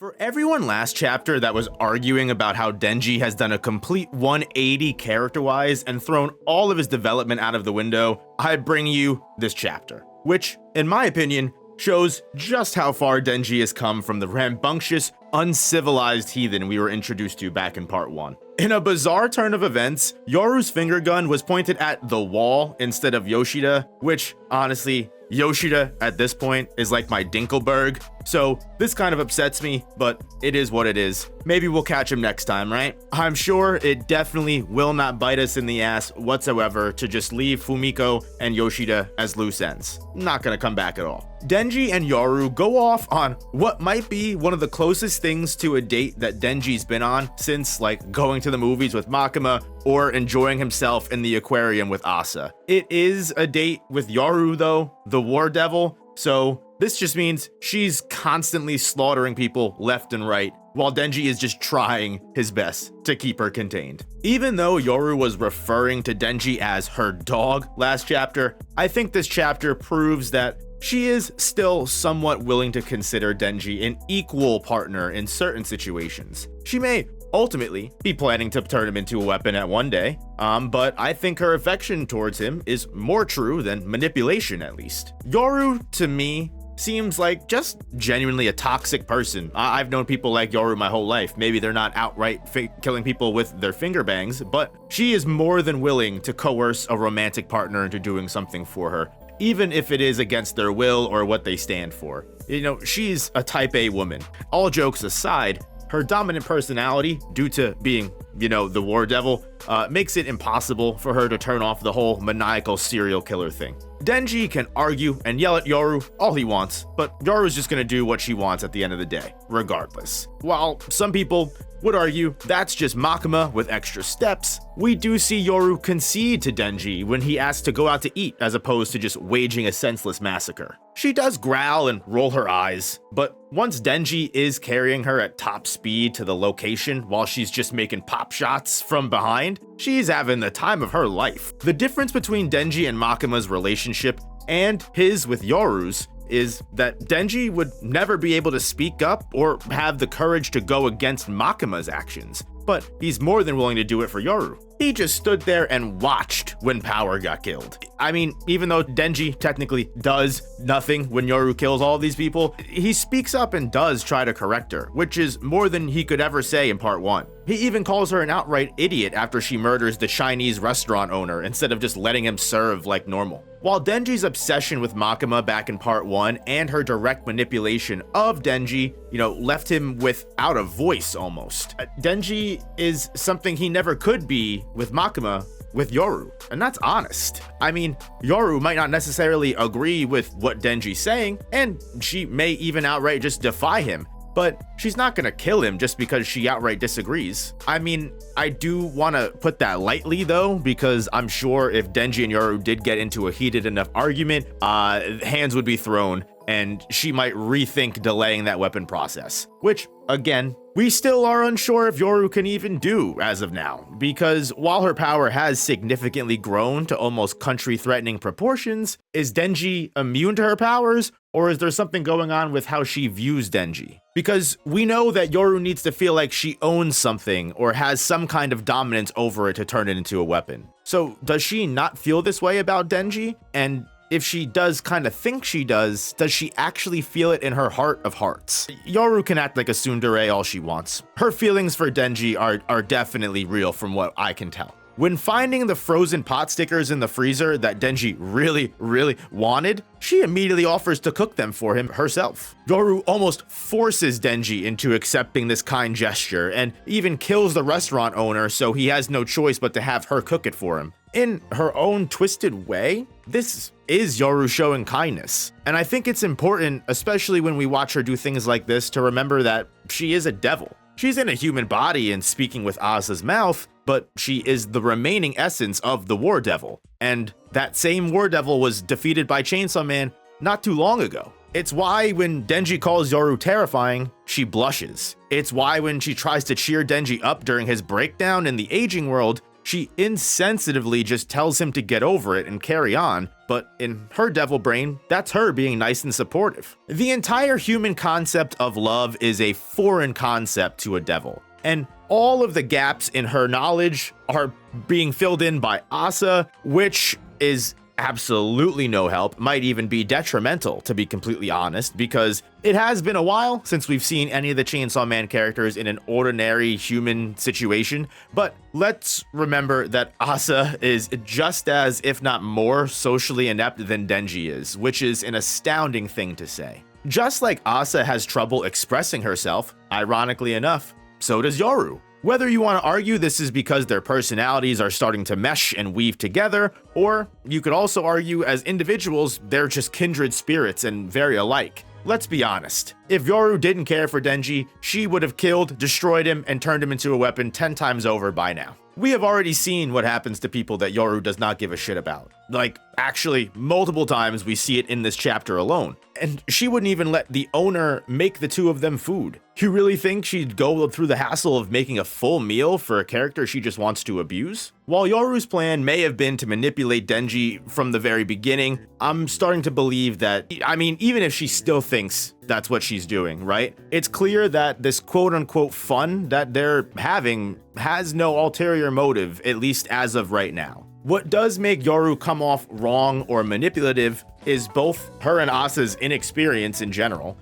For everyone last chapter that was arguing about how Denji has done a complete 180 character-wise and thrown all of his development out of the window, I bring you this chapter, which, in my opinion, shows just how far Denji has come from the rambunctious, uncivilized heathen we were introduced to back in part 1. In a bizarre turn of events, Yoru's finger gun was pointed at the wall instead of Yoshida, which, honestly, Yoshida at this point is like my Dinkelberg, so this kind of upsets me, but it is what it is. Maybe we'll catch him next time, right? I'm sure it definitely will not bite us in the ass whatsoever to just leave Fumiko and Yoshida as loose ends. Not gonna come back at all. Denji and Yoru go off on what might be one of the closest things to a date that Denji's been on since like going to the movies with Makima or enjoying himself in the aquarium with Asa. It is a date with Yoru though, the war devil, so this just means she's constantly slaughtering people left and right, while Denji is just trying his best to keep her contained. Even though Yoru was referring to Denji as her dog last chapter, I think this chapter proves that she is still somewhat willing to consider Denji an equal partner in certain situations. She may ultimately be planning to turn him into a weapon at one day, but I think her affection towards him is more true than manipulation, at least. Yoru, to me, seems like just genuinely a toxic person. I've known people like Yoru my whole life. Maybe they're not outright killing people with their finger bangs, but she is more than willing to coerce a romantic partner into doing something for her, even if it is against their will or what they stand for. You know, she's a type A woman. All jokes aside, her dominant personality, due to being, the war devil, makes it impossible for her to turn off the whole maniacal serial killer thing. Denji can argue and yell at Yoru all he wants, but Yoru's just gonna do what she wants at the end of the day, regardless. While some people would argue that's just Makima with extra steps, we do see Yoru concede to Denji when he asks to go out to eat as opposed to just waging a senseless massacre. She does growl and roll her eyes, but once Denji is carrying her at top speed to the location while she's just making pop shots from behind, she's having the time of her life. The difference between Denji and Makima's relationship and his with Yoru's is that Denji would never be able to speak up or have the courage to go against Makima's actions, but he's more than willing to do it for Yoru. He just stood there and watched when Power got killed. I mean, even though Denji technically does nothing when Yoru kills all these people, he speaks up and does try to correct her, which is more than he could ever say in part 1. He even calls her an outright idiot after she murders the Chinese restaurant owner instead of just letting him serve like normal. While Denji's obsession with Makima back in part 1 and her direct manipulation of Denji, left him without a voice almost. Denji is something he never could be with Makima with Yoru, and that's honest. I mean, Yoru might not necessarily agree with what Denji's saying, and she may even outright just defy him, but she's not gonna kill him just because she outright disagrees. I mean, I do want to put that lightly though, because I'm sure if Denji and Yoru did get into a heated enough argument, hands would be thrown and she might rethink delaying that weapon process, which, again, we still are unsure if Yoru can even do as of now, because while her power has significantly grown to almost country-threatening proportions, is Denji immune to her powers, or is there something going on with how she views Denji? Because we know that Yoru needs to feel like she owns something or has some kind of dominance over it to turn it into a weapon. So does she not feel this way about Denji? And if she does kind of think she does she actually feel it in her heart of hearts? Yoru can act like a tsundere all she wants. Her feelings for Denji are definitely real from what I can tell. When finding the frozen pot stickers in the freezer that Denji really wanted, she immediately offers to cook them for him herself. Yoru almost forces Denji into accepting this kind gesture and even kills the restaurant owner so he has no choice but to have her cook it for him. In her own twisted way, this is Yoru showing kindness. And I think it's important, especially when we watch her do things like this, to remember that she is a devil. She's in a human body and speaking with Asa's mouth, but she is the remaining essence of the War Devil. And that same War Devil was defeated by Chainsaw Man not too long ago. It's why when Denji calls Yoru terrifying, she blushes. It's why when she tries to cheer Denji up during his breakdown in the aging world, she insensitively just tells him to get over it and carry on, but in her devil brain, that's her being nice and supportive. The entire human concept of love is a foreign concept to a devil, and all of the gaps in her knowledge are being filled in by Asa, which is absolutely no help, might even be detrimental, to be completely honest, because it has been a while since we've seen any of the Chainsaw Man characters in an ordinary human situation. But let's remember that Asa is just as, if not more, socially inept than Denji is, which is an astounding thing to say. Just like Asa has trouble expressing herself, ironically enough, so does Yoru. Whether you want to argue this is because their personalities are starting to mesh and weave together, or you could also argue as individuals, they're just kindred spirits and very alike. Let's be honest. If Yoru didn't care for Denji, she would have killed, destroyed him, and turned him into a weapon 10 times over by now. We have already seen what happens to people that Yoru does not give a shit about. Like, actually, multiple times we see it in this chapter alone. And she wouldn't even let the owner make the two of them food. You really think she'd go through the hassle of making a full meal for a character she just wants to abuse? While Yoru's plan may have been to manipulate Denji from the very beginning, I'm starting to believe that, even if she still thinks that's what she's doing, right? It's clear that this quote-unquote fun that they're having has no ulterior motive, at least as of right now. What does make Yoru come off wrong or manipulative is both her and Asa's inexperience in general,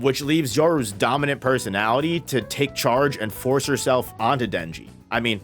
which leaves Yoru's dominant personality to take charge and force herself onto Denji.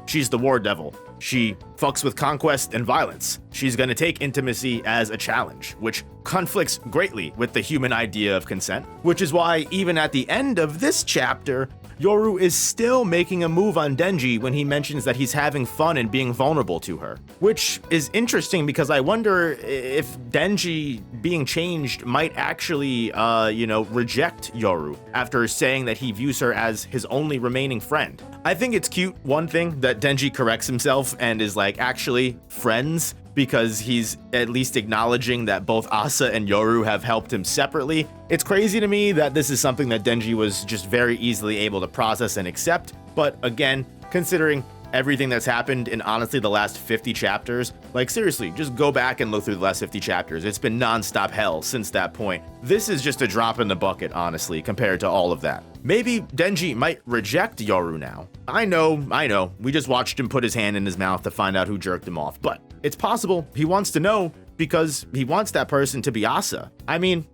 She's the war devil. She fucks with conquest and violence. She's gonna take intimacy as a challenge, which conflicts greatly with the human idea of consent, which is why even at the end of this chapter, Yoru is still making a move on Denji when he mentions that he's having fun and being vulnerable to her. Which is interesting because I wonder if Denji being changed might actually, reject Yoru after saying that he views her as his only remaining friend. I think it's cute, one thing, that Denji corrects himself and is like, actually, friends, because he's at least acknowledging that both Asa and Yoru have helped him separately. It's crazy to me that this is something that Denji was just very easily able to process and accept, but again, considering everything that's happened in honestly the last 50 chapters, like seriously, just go back and look through the last 50 chapters. It's been non-stop hell since that point. This is just a drop in the bucket, honestly, compared to all of that. Maybe Denji might reject Yoru now. I know, we just watched him put his hand in his mouth to find out who jerked him off, but it's possible he wants to know because he wants that person to be Asa.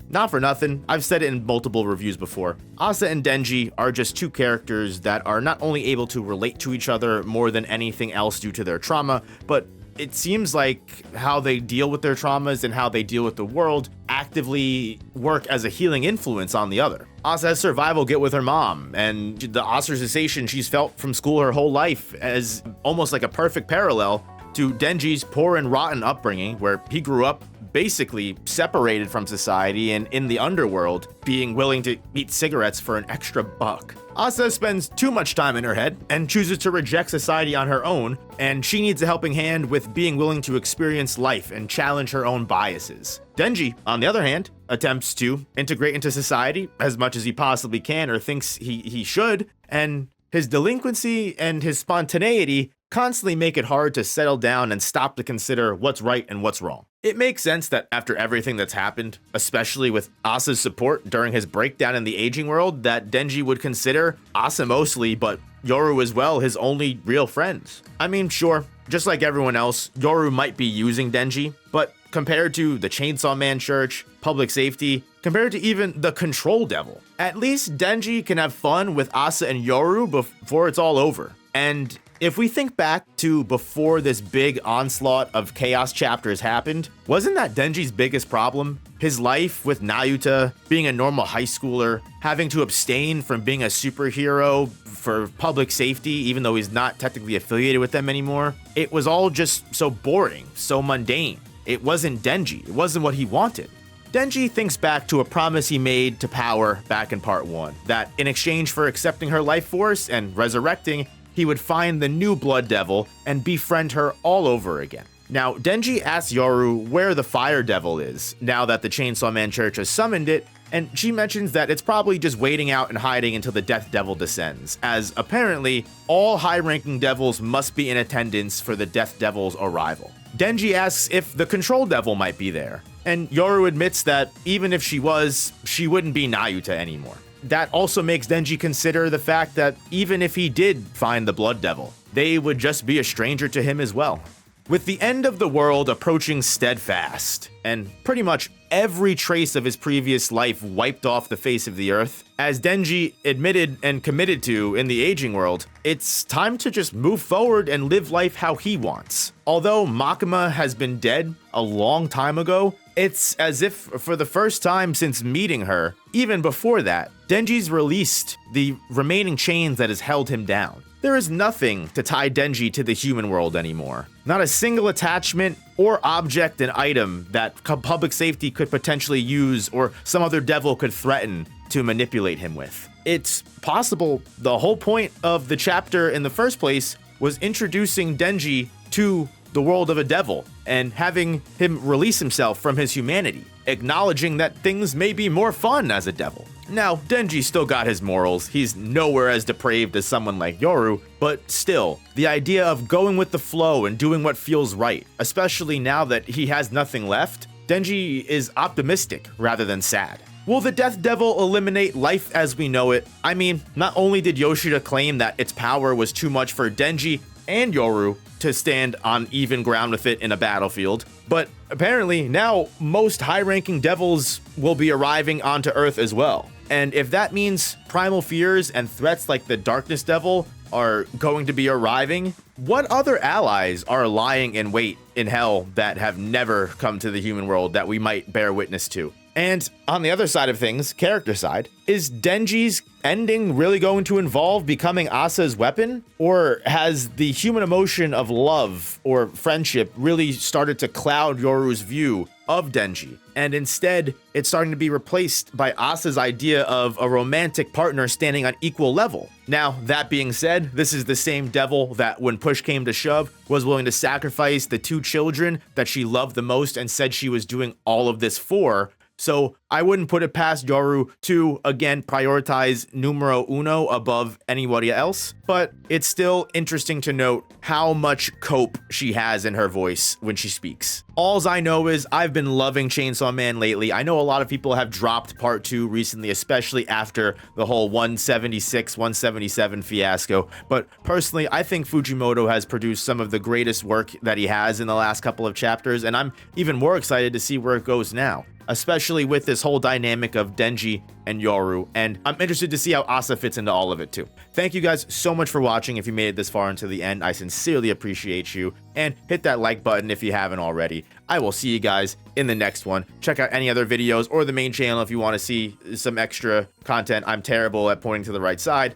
Not for nothing, I've said it in multiple reviews before. Asa and Denji are just two characters that are not only able to relate to each other more than anything else due to their trauma, but it seems like how they deal with their traumas and how they deal with the world actively work as a healing influence on the other. Asa's survival get with her mom, and the ostracization she's felt from school her whole life as almost like a perfect parallel to Denji's poor and rotten upbringing, where he grew up basically separated from society and in the underworld, being willing to eat cigarettes for an extra buck. Asa spends too much time in her head and chooses to reject society on her own, and she needs a helping hand with being willing to experience life and challenge her own biases. Denji, on the other hand, attempts to integrate into society as much as he possibly can or thinks he should, and his delinquency and his spontaneity constantly make it hard to settle down and stop to consider what's right and what's wrong. It makes sense that after everything that's happened, especially with Asa's support during his breakdown in the aging world, that Denji would consider Asa mostly, but Yoru as well, his only real friends. Sure, just like everyone else, Yoru might be using Denji, but compared to the Chainsaw Man Church, public safety, compared to even the Control Devil, at least Denji can have fun with Asa and Yoru before it's all over. And if we think back to before this big onslaught of chaos chapters happened, wasn't that Denji's biggest problem? His life with Nayuta, being a normal high schooler, having to abstain from being a superhero for public safety, even though he's not technically affiliated with them anymore. It was all just so boring, so mundane. It wasn't Denji. It wasn't what he wanted. Denji thinks back to a promise he made to Power back in part 1, that in exchange for accepting her life force and resurrecting, he would find the new Blood Devil and befriend her all over again. Now, Denji asks Yoru where the Fire Devil is, now that the Chainsaw Man Church has summoned it, and she mentions that it's probably just waiting out and hiding until the Death Devil descends, as apparently all high-ranking devils must be in attendance for the Death Devil's arrival. Denji asks if the control devil might be there, and Yoru admits that even if she was, she wouldn't be Nayuta anymore. That also makes Denji consider the fact that even if he did find the blood devil, they would just be a stranger to him as well. With the end of the world approaching steadfast, and pretty much every trace of his previous life wiped off the face of the earth, as Denji admitted and committed to in the aging world, it's time to just move forward and live life how he wants. Although Makima has been dead a long time ago, it's as if for the first time since meeting her, even before that, Denji's released the remaining chains that has held him down. There is nothing to tie Denji to the human world anymore. Not a single attachment or object and item that public safety could potentially use or some other devil could threaten to manipulate him with. It's possible the whole point of the chapter in the first place was introducing Denji to the world of a devil and having him release himself from his humanity, acknowledging that things may be more fun as a devil. Now, Denji still got his morals, he's nowhere as depraved as someone like Yoru, but still, the idea of going with the flow and doing what feels right, especially now that he has nothing left, Denji is optimistic rather than sad. Will the Death Devil eliminate life as we know it? I mean, not only did Yoshida claim that its power was too much for Denji and Yoru to stand on even ground with it in a battlefield, but apparently now most high-ranking devils will be arriving onto Earth as well. And if that means primal fears and threats like the Darkness Devil are going to be arriving, what other allies are lying in wait in hell that have never come to the human world that we might bear witness to? And on the other side of things, character side, is Denji's ending really going to involve becoming Asa's weapon? Or has the human emotion of love or friendship really started to cloud Yoru's view of Denji? And instead, it's starting to be replaced by Asa's idea of a romantic partner standing on equal level. Now, that being said, this is the same devil that when push came to shove was willing to sacrifice the two children that she loved the most and said she was doing all of this for. So I wouldn't put it past Yoru to, again, prioritize numero uno above anybody else, but it's still interesting to note how much cope she has in her voice when she speaks. Alls I know is I've been loving Chainsaw Man lately. I know a lot of people have dropped part 2 recently, especially after the whole 176, 177 fiasco, but personally, I think Fujimoto has produced some of the greatest work that he has in the last couple of chapters, and I'm even more excited to see where it goes now, especially with this whole dynamic of Denji and Yoru, and I'm interested to see how Asa fits into all of it too. Thank you guys so much for watching. If you made it this far into the end, I sincerely appreciate you, and hit that like button if you haven't already. I will see you guys in the next one. Check out any other videos or the main channel if you want to see some extra content. I'm terrible at pointing to the right side.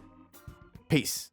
Peace.